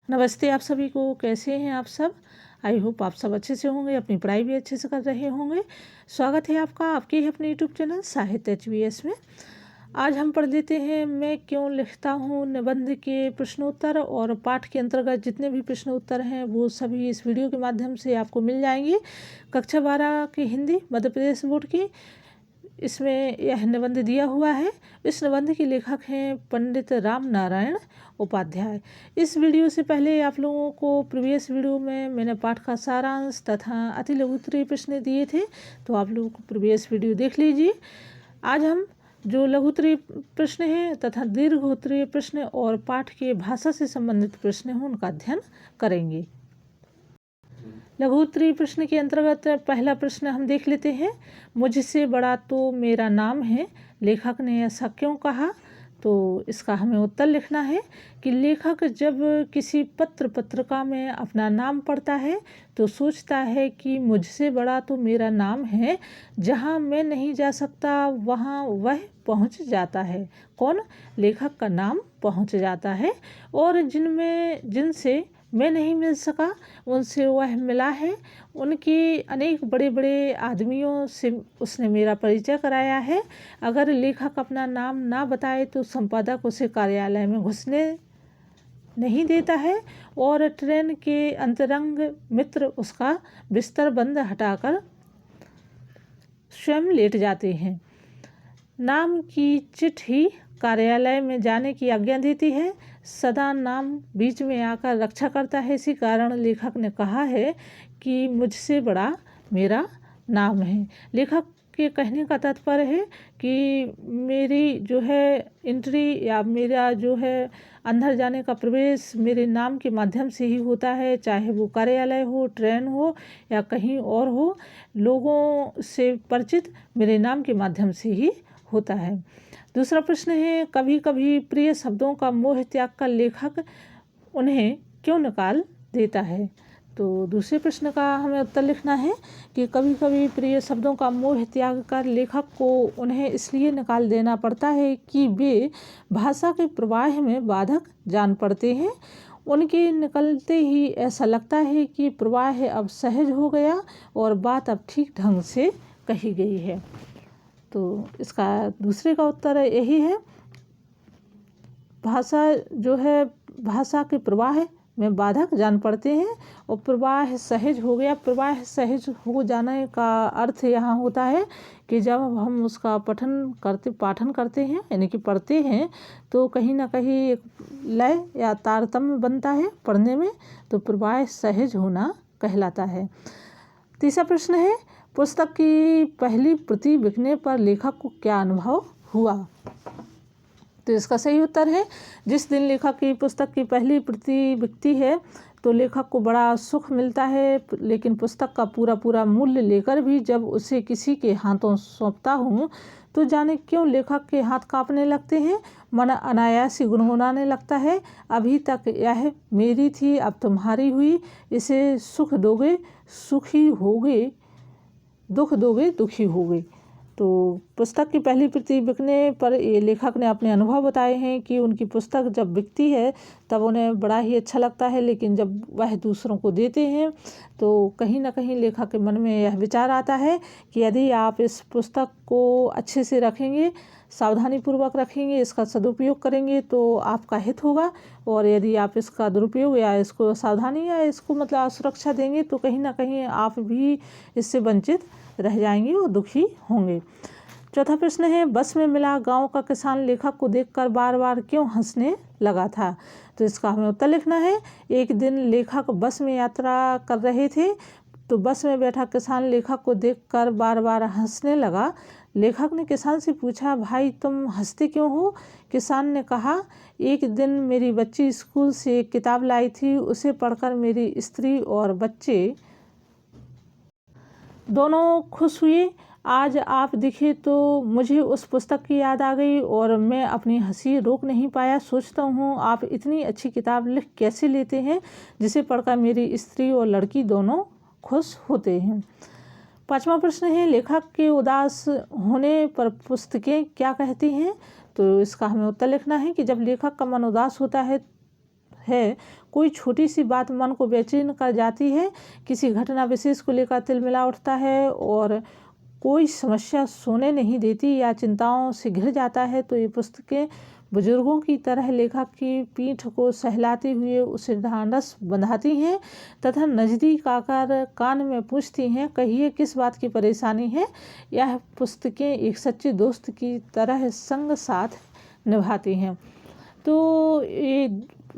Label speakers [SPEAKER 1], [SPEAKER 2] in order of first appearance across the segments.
[SPEAKER 1] नमस्ते आप सभी को। कैसे हैं आप सब? आई होप आप सब अच्छे से होंगे, अपनी पढ़ाई भी अच्छे से कर रहे होंगे। स्वागत है आपका आपके ही अपने यूट्यूब चैनल साहित्य HBS में। आज हम पढ़ लेते हैं मैं क्यों लिखता हूँ निबंध के प्रश्नोत्तर, और पाठ के अंतर्गत जितने भी प्रश्नोत्तर हैं वो सभी इस वीडियो के माध्यम से आपको मिल जाएंगे। कक्षा 12 की हिंदी मध्य प्रदेश बोर्ड की इसमें यह निबंध दिया हुआ है। इस निबंध के लेखक हैं पंडित राम नारायण उपाध्याय। इस वीडियो से पहले आप लोगों को प्रीवियस वीडियो में मैंने पाठ का सारांश तथा अति लघु उत्तरीय प्रश्न दिए थे, तो आप लोगों को प्रीवियस वीडियो देख लीजिए। आज हम जो लघु उत्तरीय प्रश्न हैं तथा दीर्घ उत्तरीय प्रश्न और पाठ के भाषा से संबंधित प्रश्न हैं उनका अध्ययन करेंगे। लघु उत्तरीय प्रश्न के अंतर्गत पहला प्रश्न हम देख लेते हैं। मुझसे बड़ा तो मेरा नाम है, लेखक ने ऐसा क्यों कहा? तो इसका हमें उत्तर लिखना है कि लेखक जब किसी पत्रिका में अपना नाम पढ़ता है तो सोचता है कि मुझसे बड़ा तो मेरा नाम है, जहाँ मैं नहीं जा सकता वहाँ वह पहुँच जाता है। कौन? लेखक का नाम पहुँच जाता है, और जिनसे मैं नहीं मिल सका उनसे वह मिला है। उनके अनेक बड़े बड़े आदमियों से उसने मेरा परिचय कराया है। अगर लेखक अपना नाम ना बताए तो संपादक उसे कार्यालय में घुसने नहीं देता है, और ट्रेन के अंतरंग मित्र उसका बिस्तर बंद हटाकर स्वयं लेट जाते हैं। नाम की चिट्ठी कार्यालय में जाने की आज्ञा देती है, सदा नाम बीच में आकर रक्षा करता है। इसी कारण लेखक ने कहा है कि मुझसे बड़ा मेरा नाम है। लेखक के कहने का तात्पर्य है कि मेरी जो है एंट्री या मेरा जो है अंदर जाने का प्रवेश मेरे नाम के माध्यम से ही होता है, चाहे वो कार्यालय हो, ट्रेन हो या कहीं और हो। लोगों से परिचित मेरे नाम के माध्यम से ही होता है। दूसरा प्रश्न है, कभी कभी प्रिय शब्दों का मोह त्याग कर लेखक उन्हें क्यों निकाल देता है? तो दूसरे प्रश्न का हमें उत्तर लिखना है कि कभी कभी प्रिय शब्दों का मोह त्याग कर लेखक को उन्हें इसलिए निकाल देना पड़ता है कि वे भाषा के प्रवाह में बाधक जान पड़ते हैं। उनके निकलते ही ऐसा लगता है कि प्रवाह अब सहज हो गया और बात अब ठीक ढंग से कही गई है। तो इसका दूसरे का उत्तर यही है। भाषा जो है भाषा के प्रवाह में बाधक जान पड़ते हैं और प्रवाह सहज हो गया। प्रवाह सहज हो जाने का अर्थ यहाँ होता है कि जब हम उसका पाठन करते हैं यानी कि पढ़ते हैं तो कहीं ना कहीं एक लय या तारतम्य बनता है पढ़ने में, तो प्रवाह सहज होना कहलाता है। तीसरा प्रश्न है, पुस्तक की पहली प्रति बिकने पर लेखक को क्या अनुभव हुआ? तो इसका सही उत्तर है, जिस दिन लेखक की पुस्तक की पहली प्रति बिकती है तो लेखक को बड़ा सुख मिलता है, लेकिन पुस्तक का पूरा मूल्य लेकर भी जब उसे किसी के हाथों सौंपता हूँ तो जाने क्यों लेखक के हाथ कांपने लगते हैं, मन अनायास ही गुनगुनाने लगता है। अभी तक यह मेरी थी, अब तुम्हारी हुई, इसे सुख दोगे सुखी होगे, दुख दोगे दुखी होगे। तो पुस्तक की पहली प्रति बिकने पर ये लेखक ने अपने अनुभव बताए हैं कि उनकी पुस्तक जब बिकती है तब उन्हें बड़ा ही अच्छा लगता है, लेकिन जब वह दूसरों को देते हैं तो कहीं ना कहीं लेखक के मन में यह विचार आता है कि यदि आप इस पुस्तक को अच्छे से रखेंगे, सावधानीपूर्वक रखेंगे, इसका सदुपयोग करेंगे तो आपका हित होगा, और यदि आप इसका दुरुपयोग या इसको सावधानी या इसको मतलब असुरक्षा देंगे तो कहीं ना कहीं आप भी इससे वंचित रह जाएंगे और दुखी होंगे। चौथा प्रश्न है, बस में मिला गांव का किसान लेखक को देखकर बार बार क्यों हंसने लगा था? तो इसका हमें उत्तर लिखना है। एक दिन लेखक बस में यात्रा कर रहे थे तो बस में बैठा किसान लेखक को देखकर बार बार हंसने लगा। लेखक ने किसान से पूछा, भाई तुम हंसते क्यों हो? किसान ने कहा, एक दिन मेरी बच्ची स्कूल से एक किताब लाई थी, उसे पढ़कर मेरी स्त्री और बच्चे दोनों खुश हुए। आज आप दिखे तो मुझे उस पुस्तक की याद आ गई और मैं अपनी हंसी रोक नहीं पाया। सोचता हूँ आप इतनी अच्छी किताब लिख कैसे लेते हैं जिसे पढ़कर मेरी स्त्री और लड़की दोनों खुश होते हैं। पांचवा प्रश्न है, लेखक के उदास होने पर पुस्तकें क्या कहती हैं? तो इसका हमें उत्तर लिखना है कि जब लेखक का मन उदास होता है है, कोई छोटी सी बात मन को बेचैन कर जाती है, किसी घटना विशेष को लेकर तिलमिला उठता है और कोई समस्या सोने नहीं देती या चिंताओं से घिर जाता है, तो ये पुस्तकें बुजुर्गों की तरह लेखक की पीठ को सहलाते हुए उसे ढांढस बंधाती हैं तथा नज़दीक आकर कान में पूछती हैं, कहिए किस बात की परेशानी है। यह पुस्तकें एक सच्चे दोस्त की तरह संग साथ निभाती हैं। तो ये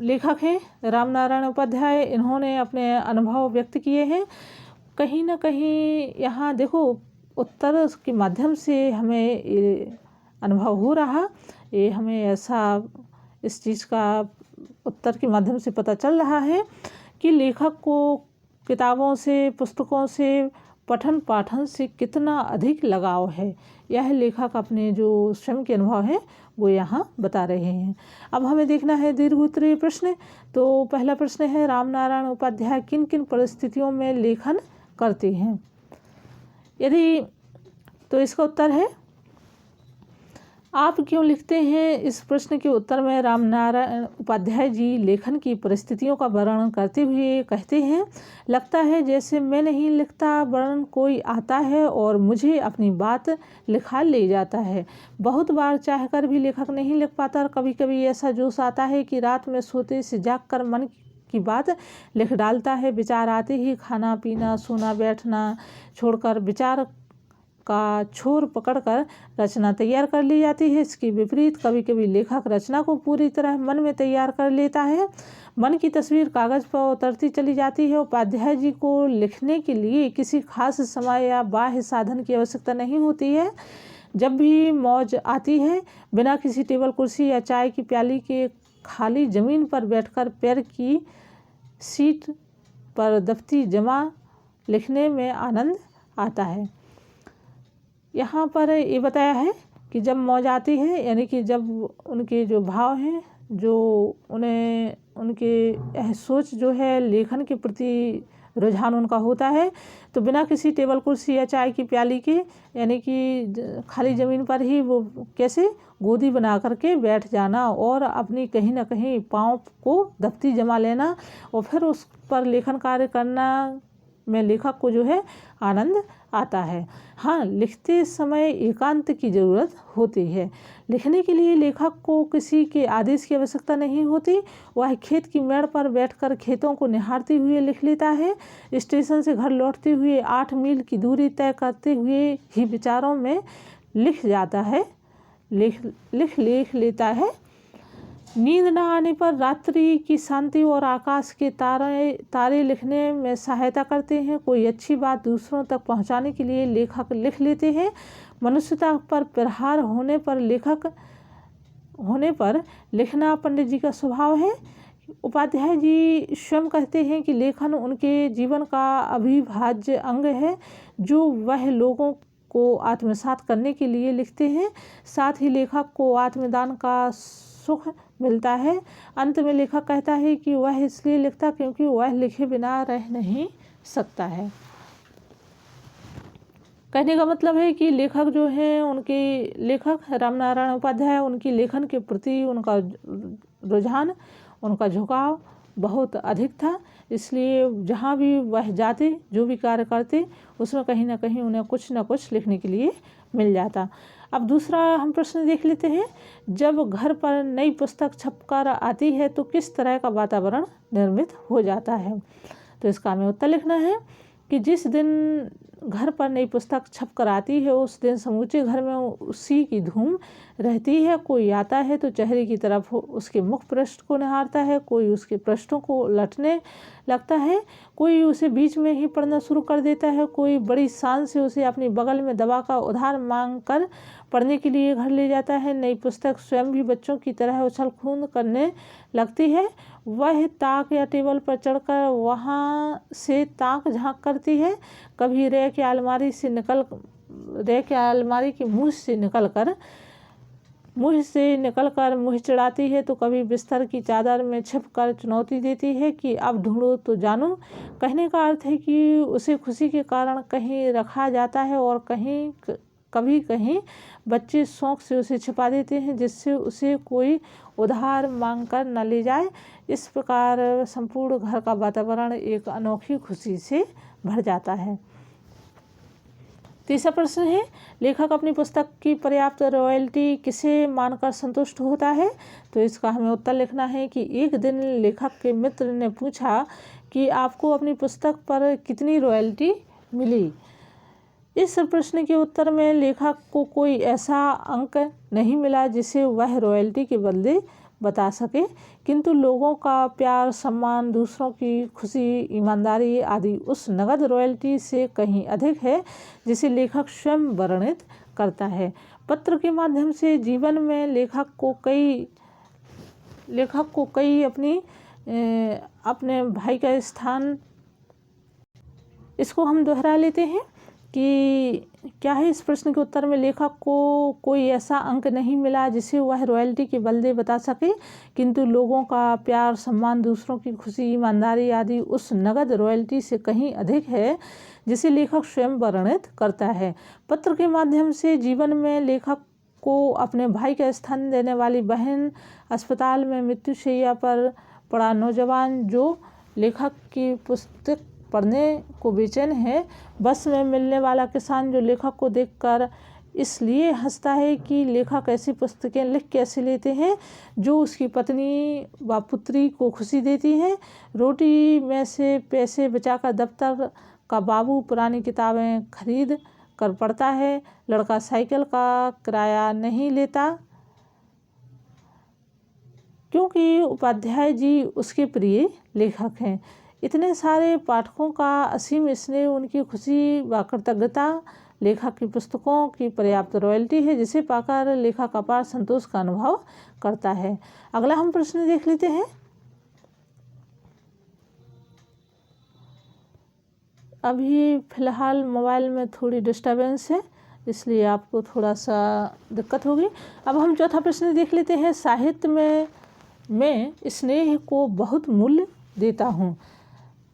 [SPEAKER 1] लेखक हैं रामनारायण उपाध्याय, इन्होंने अपने अनुभव व्यक्त किए हैं। कहीं ना कहीं यहाँ देखो उत्तर के माध्यम से हमें ये अनुभव हो रहा, ये हमें ऐसा इस चीज़ का उत्तर के माध्यम से पता चल रहा है कि लेखक को किताबों से, पुस्तकों से, पठन पाठन से कितना अधिक लगाव है। यह लेखक अपने जो स्वयं के अनुभव हैं वो यहाँ बता रहे हैं। अब हमें देखना है दीर्घ उत्तरीय प्रश्न। तो पहला प्रश्न है, रामनारायण उपाध्याय किन किन परिस्थितियों में लेखन करते हैं? यदि तो इसका उत्तर है, आप क्यों लिखते हैं? इस प्रश्न के उत्तर में रामनारायण उपाध्याय जी लेखन की परिस्थितियों का वर्णन करते हुए कहते हैं, लगता है जैसे मैं नहीं लिखता वरन कोई आता है और मुझे अपनी बात लिखा ले जाता है। बहुत बार चाहकर भी लेखक नहीं लिख पाता और कभी कभी ऐसा जोश आता है कि रात में सोते से जागकर मन की बात लिख डालता है। विचार आते ही खाना पीना, सोना बैठना छोड़कर विचार का छोर पकड़कर रचना तैयार कर ली जाती है। इसके विपरीत कभी कभी लेखक रचना को पूरी तरह मन में तैयार कर लेता है, मन की तस्वीर कागज़ पर उतरती चली जाती है। उपाध्याय जी को लिखने के लिए किसी खास समय या बाह्य साधन की आवश्यकता नहीं होती है। जब भी मौज आती है, बिना किसी टेबल कुर्सी या चाय की प्याली के खाली ज़मीन पर बैठकर पैर की सीट पर दफ्ती जमा लिखने में आनंद आता है। यहाँ पर ये बताया है कि जब मौज आती है, यानी कि जब उनके जो भाव हैं, जो उन्हें उनके यह सोच जो है लेखन के प्रति रुझान उनका होता है, तो बिना किसी टेबल कुर्सी या चाय की प्याली के, यानी कि खाली ज़मीन पर ही वो कैसे गोदी बना करके बैठ जाना और अपनी कहीं ना कहीं पाँव को दफ्ती जमा लेना और फिर उस पर लेखन कार्य करना में लेखक को जो है आनंद आता है। हाँ, लिखते समय एकांत की ज़रूरत होती है। लिखने के लिए लेखक को किसी के आदेश की आवश्यकता नहीं होती। वह खेत की मेड़ पर बैठकर खेतों को निहारते हुए लिख लेता है। स्टेशन से घर लौटते हुए 8 मील की दूरी तय करते हुए ही विचारों में लिख जाता है, लिख लेता है। नींद न आने पर रात्रि की शांति और आकाश के तारे लिखने में सहायता करते हैं। कोई अच्छी बात दूसरों तक पहुंचाने के लिए लेखक लिख लेते हैं। मनुष्यता पर प्रहार होने पर लिखना पंडित जी का स्वभाव है। उपाध्याय जी स्वयं कहते हैं कि लेखन उनके जीवन का अविभाज्य अंग है, जो वह लोगों को आत्मसात करने के लिए लिखते हैं। साथ ही लेखक को आत्मदान का सुख मिलता है। अंत में लेखक कहता है कि वह इसलिए लिखता क्योंकि वह लिखे बिना रह नहीं सकता है। कहने का मतलब है कि लेखक जो हैं, उनके लेखक रामनारायण उपाध्याय, उनकी लेखन के प्रति उनका रुझान, उनका झुकाव बहुत अधिक था। इसलिए जहाँ भी वह जाते, जो भी कार्य करते, उसमें कहीं ना कहीं उन्हें कुछ ना कुछ लिखने के लिए मिल जाता। अब दूसरा हम प्रश्न देख लेते हैं, जब घर पर नई पुस्तक छपकर आती है तो किस तरह का वातावरण निर्मित हो जाता है? तो इसका हमें उत्तर लिखना है कि जिस दिन घर पर नई पुस्तक छप कर आती है उस दिन समूचे घर में उसी की धूम रहती है। कोई आता है तो चेहरे की तरफ उसके मुख पृष्ठ को निहारता है, कोई उसके पृष्ठों को लटने लगता है, कोई उसे बीच में ही पढ़ना शुरू कर देता है, कोई बड़ी शान से उसे अपनी बगल में दबाकर उधार मांग कर पढ़ने के लिए घर ले जाता है। नई पुस्तक स्वयं भी बच्चों की तरह उछल कूद करने लगती है। वह ताक या टेबल पर चढ़कर वहाँ से ताक झांक करती है। कभी रैक या अलमारी के मुँह से निकलकर मुँह चढ़ाती है, तो कभी बिस्तर की चादर में छिपकर चुनौती देती है कि अब ढूंढो तो जानूं। कहने का अर्थ है कि उसे खुशी के कारण कहीं रखा जाता है और कहीं कभी कहीं बच्चे शौक से उसे छिपा देते हैं जिससे उसे कोई उधार मांगकर न ले जाए। इस प्रकार संपूर्ण घर का वातावरण एक अनोखी खुशी से भर जाता है। तीसरा प्रश्न है, लेखक अपनी पुस्तक की पर्याप्त रॉयल्टी किसे मानकर संतुष्ट होता है? तो इसका हमें उत्तर लिखना है कि एक दिन लेखक के मित्र ने पूछा कि आपको अपनी पुस्तक पर कितनी रॉयल्टी मिली। इस प्रश्न के उत्तर में लेखक को कोई ऐसा अंक नहीं मिला जिसे वह रॉयल्टी के बदले बता सके, किंतु लोगों का प्यार, सम्मान, दूसरों की खुशी, ईमानदारी आदि उस नगद रॉयल्टी से कहीं अधिक है जिसे लेखक स्वयं वर्णित करता है। पत्र के माध्यम से जीवन में लेखक को कई अपने भाई का स्थान, इसको हम दोहरा लेते हैं कि क्या है इस प्रश्न के उत्तर में, लेखक को कोई ऐसा अंक नहीं मिला जिसे वह रॉयल्टी के बदले बता सके, किंतु लोगों का प्यार, सम्मान, दूसरों की खुशी, ईमानदारी आदि उस नगद रॉयल्टी से कहीं अधिक है जिसे लेखक स्वयं वर्णित करता है। पत्र के माध्यम से जीवन में लेखक को अपने भाई का स्थान देने वाली बहन, अस्पताल में मृत्युशैया पर पड़ा नौजवान जो लेखक की पुस्तक पढ़ने को बेचैन है, बस में मिलने वाला किसान जो लेखक को देखकर इसलिए हंसता है कि लेखक ऐसी पुस्तकें लिख कैसे लेते हैं जो उसकी पत्नी व पुत्री को खुशी देती हैं, रोटी में से पैसे बचाकर दफ्तर का बाबू पुरानी किताबें खरीद कर पढ़ता है, लड़का साइकिल का किराया नहीं लेता क्योंकि उपाध्याय जी उसके प्रिय लेखक हैं। इतने सारे पाठकों का असीम स्नेह, उनकी खुशी व कृतज्ञता लेखक की पुस्तकों की पर्याप्त रॉयल्टी है जिसे पाकर लेखक अपार संतोष का अनुभव करता है। अगला हम प्रश्न देख लेते हैं। अभी फिलहाल मोबाइल में थोड़ी डिस्टर्बेंस है, इसलिए आपको थोड़ा सा दिक्कत होगी। अब हम चौथा प्रश्न देख लेते हैं। साहित्य में मैं स्नेह को बहुत मूल्य देता हूँ।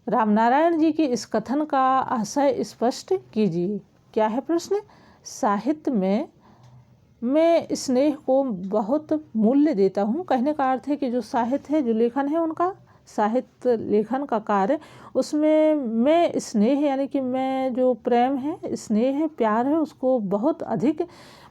[SPEAKER 1] रामनारायण जी के इस कथन का आशय स्पष्ट कीजिए। क्या है प्रश्न? साहित्य में मैं स्नेह को बहुत मूल्य देता हूँ। कहने का अर्थ है कि जो साहित्य है, जो लेखन है, उनका साहित्य लेखन का कार्य, उसमें मैं स्नेह यानी कि मैं जो प्रेम है, स्नेह है, प्यार है, उसको बहुत अधिक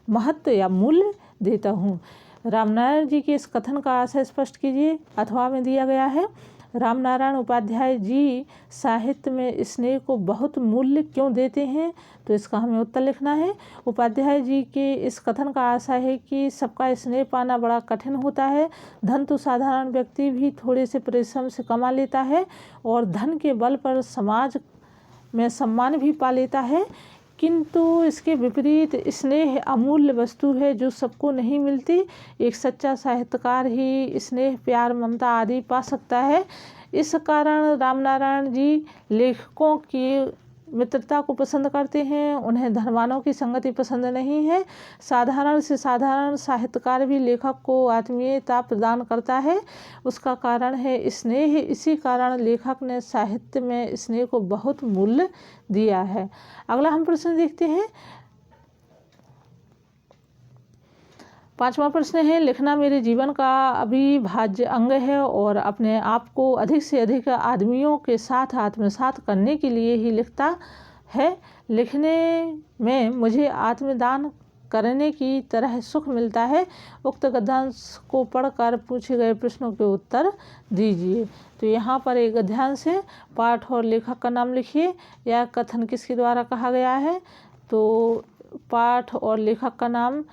[SPEAKER 1] महत्व या मूल्य देता हूँ। रामनारायण जी के इस कथन का आशय स्पष्ट कीजिए। अथवा में दिया गया है, रामनारायण उपाध्याय जी साहित्य में स्नेह को बहुत मूल्य क्यों देते हैं? तो इसका हमें उत्तर लिखना है। उपाध्याय जी के इस कथन का आशय है कि सबका स्नेह पाना बड़ा कठिन होता है। धन तो साधारण व्यक्ति भी थोड़े से परिश्रम से कमा लेता है और धन के बल पर समाज में सम्मान भी पा लेता है, किंतु इसके विपरीत स्नेह अमूल्य वस्तु है जो सबको नहीं मिलती। एक सच्चा साहित्यकार ही स्नेह, प्यार, ममता आदि पा सकता है। इस कारण रामनारायण जी लेखकों की मित्रता को पसंद करते हैं, उन्हें धनवानों की संगति पसंद नहीं है। साधारण से साधारण साहित्यकार भी लेखक को आत्मीयता प्रदान करता है, उसका कारण है स्नेह। इसी कारण लेखक ने साहित्य में स्नेह को बहुत मूल्य दिया है। अगला हम प्रश्न देखते हैं। पांचवा प्रश्न है, लिखना मेरे जीवन का अविभाज्य अंग है और अपने आप को अधिक से अधिक आदमियों के साथ आत्मसात करने के लिए ही लिखता है। लिखने में मुझे आत्मदान करने की तरह सुख मिलता है। उक्त गद्यांश को पढ़कर पूछे गए प्रश्नों के उत्तर दीजिए। तो यहाँ पर एक गद्यांश है, पाठ और लेखक का नाम लिखिए। यह कथन किसके द्वारा कहा गया है? तो पाठ और लेखक का नाम,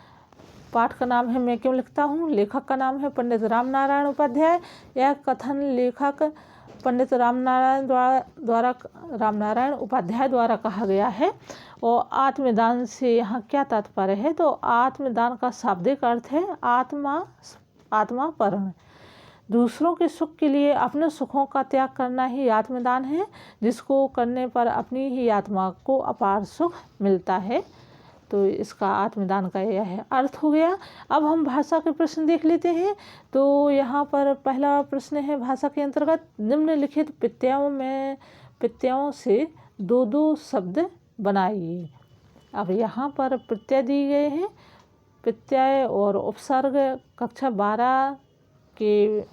[SPEAKER 1] पाठ का नाम है मैं क्यों लिखता हूँ, लेखक का नाम है पंडित रामनारायण उपाध्याय। यह कथन लेखक पंडित रामनारायण उपाध्याय द्वारा कहा गया है। और आत्मदान से यहाँ क्या तात्पर्य है? तो आत्मदान का शाब्दिक अर्थ है आत्मापरण। दूसरों के सुख के लिए अपने सुखों का त्याग करना ही आत्मदान है, जिसको करने पर अपनी ही आत्मा को अपार सुख मिलता है। तो इसका आत्मदान का यह अर्थ हो गया। अब हम भाषा के प्रश्न देख लेते हैं। तो यहाँ पर पहला प्रश्न है भाषा के अंतर्गत, निम्नलिखित प्रत्ययों से दो दो शब्द बनाइए। अब यहाँ पर प्रत्यय दिए गए हैं। प्रत्यय और उपसर्ग कक्षा 12 के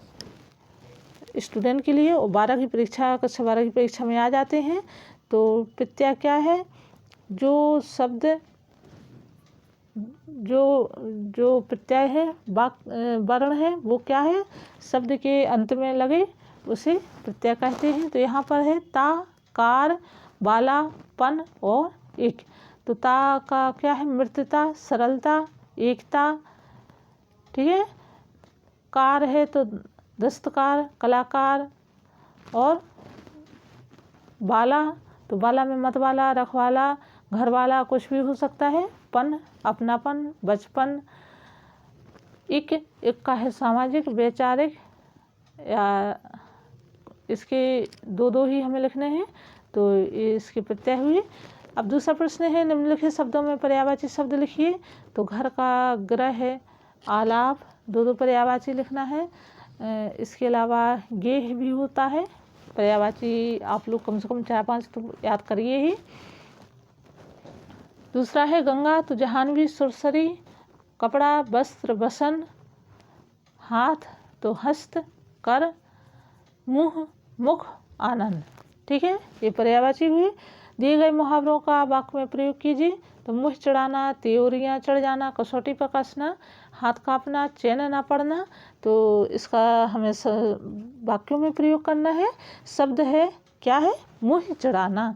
[SPEAKER 1] स्टूडेंट के लिए और 12 की परीक्षा, कक्षा 12 की परीक्षा में आ जाते हैं। तो प्रत्यय क्या है? जो शब्द जो प्रत्यय है, वर्ण है, वो क्या है? शब्द के अंत में लगे उसे प्रत्यय कहते हैं। तो यहाँ पर है ता, कार, बाला, पन और एक। तो ता का क्या है? मृत्यता, सरलता, एकता, ठीक है। कार है तो दस्तकार, कलाकार। और बाला, तो बाला में मतवाला, रखवाला, घरवाला कुछ भी हो सकता है। पन अपनापन, बचपन। एक का है सामाजिक, वैचारिक, या इसके दो ही हमें लिखने हैं। तो ये इसके प्रत्यय हुए। अब दूसरा प्रश्न है, निम्नलिखित शब्दों में पर्यायवाची शब्द लिखिए। तो घर का ग्रह है, आलाप, दो पर्यायवाची लिखना है। इसके अलावा गेह भी होता है पर्यायवाची। आप लोग कम से कम 4-5 तो याद करिए ही। दूसरा है गंगा, तो जहानवी, सुरसरी। कपड़ा, वस्त्र, बसन। हाथ, तो हस्त, कर। मुँह, मुख, आनंद। ठीक है, ये पर्यायवाची हुए। दिए गए मुहावरों का वाक्य में प्रयोग कीजिए। तो मुँह चढ़ाना, त्योरियाँ चढ़ जाना, कसौटी पर कसना, हाथ कांपना, चैन ना पड़ना। तो इसका हमें वाक्यों में प्रयोग करना है। शब्द है क्या है? मुँह चढ़ाना।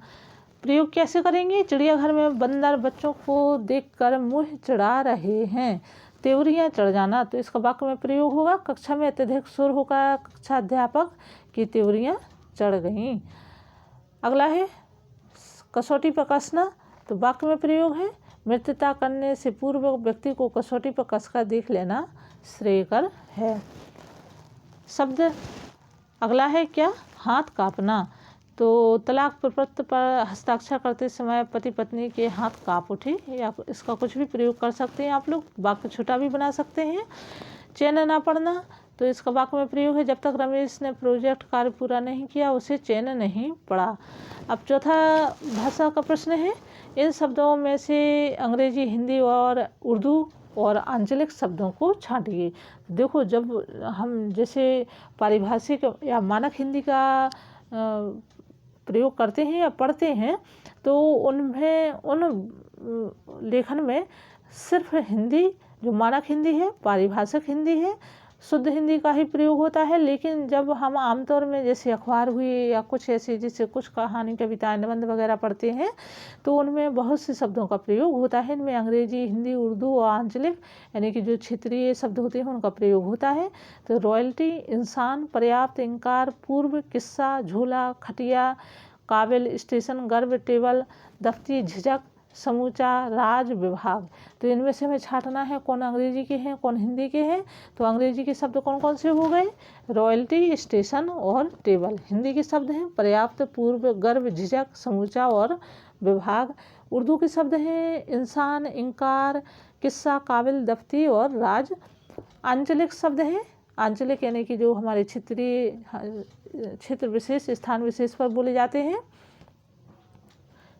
[SPEAKER 1] प्रयोग कैसे करेंगे? चिड़ियाघर में बंदर बच्चों को देखकर मुँह चढ़ा रहे हैं। त्योरियाँ चढ़ जाना, तो इसका वाक्य में प्रयोग होगा। कक्षा में अत्यधिक शोर होगा, कक्षा अध्यापक की त्योरियाँ चढ़ गईं। अगला है कसौटी पर कसना, तो वाक्य में प्रयोग है। मित्रता करने से पूर्व व्यक्ति को कसौटी पर कसकर देख लेना श्रेयकर है। शब्द अगला है क्या? हाथ कांपना। तो तलाक प्रपत्र पर हस्ताक्षर करते समय पति पत्नी के हाथ कांप उठे, या इसका कुछ भी प्रयोग कर सकते हैं आप लोग। वाक्य छोटा भी बना सकते हैं। चैन ना पड़ना, तो इसका वाक्य में प्रयोग है। जब तक रमेश ने प्रोजेक्ट कार्य पूरा नहीं किया उसे चैन नहीं पड़ा। अब चौथा भाषा का प्रश्न है, इन शब्दों में से अंग्रेजी, हिंदी और उर्दू और आंचलिक शब्दों को छांटिए। देखो, जब हम जैसे पारिभाषिक या मानक हिंदी का प्रयोग करते हैं या पढ़ते हैं, तो उनमें उन लेखन में सिर्फ हिंदी, जो मानक हिंदी है, पारिभाषिक हिंदी है, शुद्ध हिंदी का ही प्रयोग होता है। लेकिन जब हम आमतौर में जैसे अखबार हुई या कुछ ऐसे, जैसे कुछ कहानी, कविता, निबंध वगैरह पढ़ते हैं, तो उनमें बहुत से शब्दों का प्रयोग होता है। इनमें अंग्रेजी, हिंदी, उर्दू और आंचलिक यानी कि जो क्षेत्रीय शब्द होते हैं उनका प्रयोग होता है। तो रॉयल्टी, इंसान, पर्याप्त, इंकार, पूर्व, किस्सा, झूला, खटिया, काबिल, स्टेशन, गर्व, टेबल, दफ्ती, झिझक, समूचा, राज, विभाग। तो इनमें से हमें छांटना है कौन अंग्रेजी के हैं, कौन हिंदी के हैं। तो अंग्रेजी के शब्द कौन कौन से हो गए? रॉयल्टी, स्टेशन और टेबल। हिंदी के शब्द हैं पर्याप्त, पूर्व, गर्व, झिझक, समूचा और विभाग। उर्दू के शब्द हैं इंसान, इंकार, किस्सा, काबिल, दफ्ती और राज। आंचलिक शब्द हैं, आंचलिक यानी कि जो हमारे क्षेत्रीय, क्षेत्र विशेष, स्थान विशेष पर बोले जाते हैं,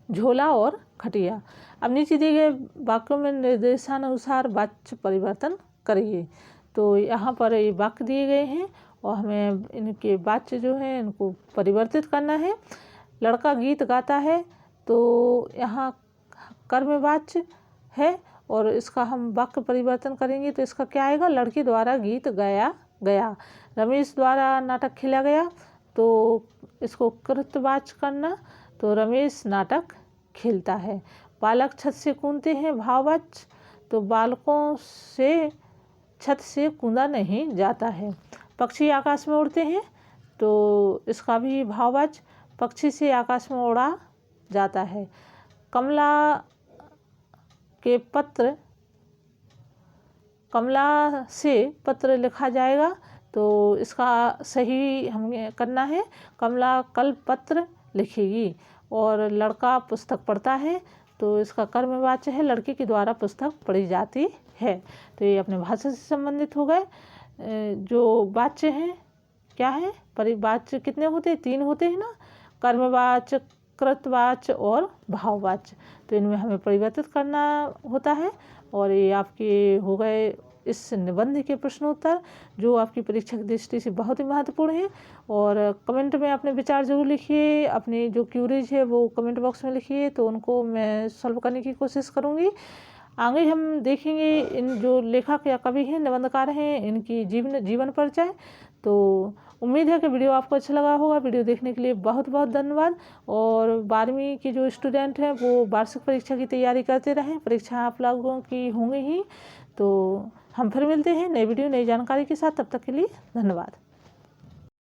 [SPEAKER 1] झोला और खटिया। अब नीचे दिए गए वाक्यों में निर्देशानुसार वाक्य परिवर्तन करिए। तो यहाँ पर ये वाक्य दिए गए हैं और हमें इनके वाक्य जो है इनको परिवर्तित करना है। लड़का गीत गाता है, तो यहाँ कर्मवाच्य है और इसका हम वाक्य परिवर्तन करेंगे तो इसका क्या आएगा? लड़की द्वारा गीत गाया गया। रमेश द्वारा नाटक खेला गया, तो इसको कृतवाच्य करना, तो रमेश नाटक खेलता है। बालक छत से कूदते हैं, भाववाच्य, तो बालकों से छत से कूदा नहीं जाता है। पक्षी आकाश में उड़ते हैं, तो इसका भी भाववाच्य, पक्षी से आकाश में उड़ा जाता है। कमला के पत्र, कमला से पत्र लिखा जाएगा, तो इसका सही हमें करना है, कमला कल पत्र लिखेगी। और लड़का पुस्तक पढ़ता है, तो इसका कर्मवाच्य है, लड़के के द्वारा पुस्तक पढ़ी जाती है। तो ये अपने भाषा से संबंधित हो गए। जो वाच्य हैं क्या है? परिवाच्य कितने होते हैं? 3 होते हैं ना। कर्मवाचक कृतवाच्य और भाववाच्य, तो इनमें हमें परिवर्तित करना होता है। और ये आपके हो गए इस निबंध के प्रश्नोत्तर, जो आपकी परीक्षा की दृष्टि से बहुत ही महत्वपूर्ण है। और कमेंट में अपने विचार जरूर लिखिए, अपनी जो क्यूरीज है वो कमेंट बॉक्स में लिखिए, तो उनको मैं सॉल्व करने की कोशिश करूँगी। आगे हम देखेंगे इन जो लेखक या कवि हैं, निबंधकार हैं, इनकी जीवन परिचय। तो उम्मीद है कि वीडियो आपको अच्छा लगा होगा। वीडियो देखने के लिए बहुत बहुत धन्यवाद। और 12वीं के जो स्टूडेंट हैं वो वार्षिक परीक्षा की तैयारी करते रहें, परीक्षा आप लोगों की होंगी ही। तो हम फिर मिलते हैं नई वीडियो नई जानकारी के साथ, तब तक के लिए धन्यवाद।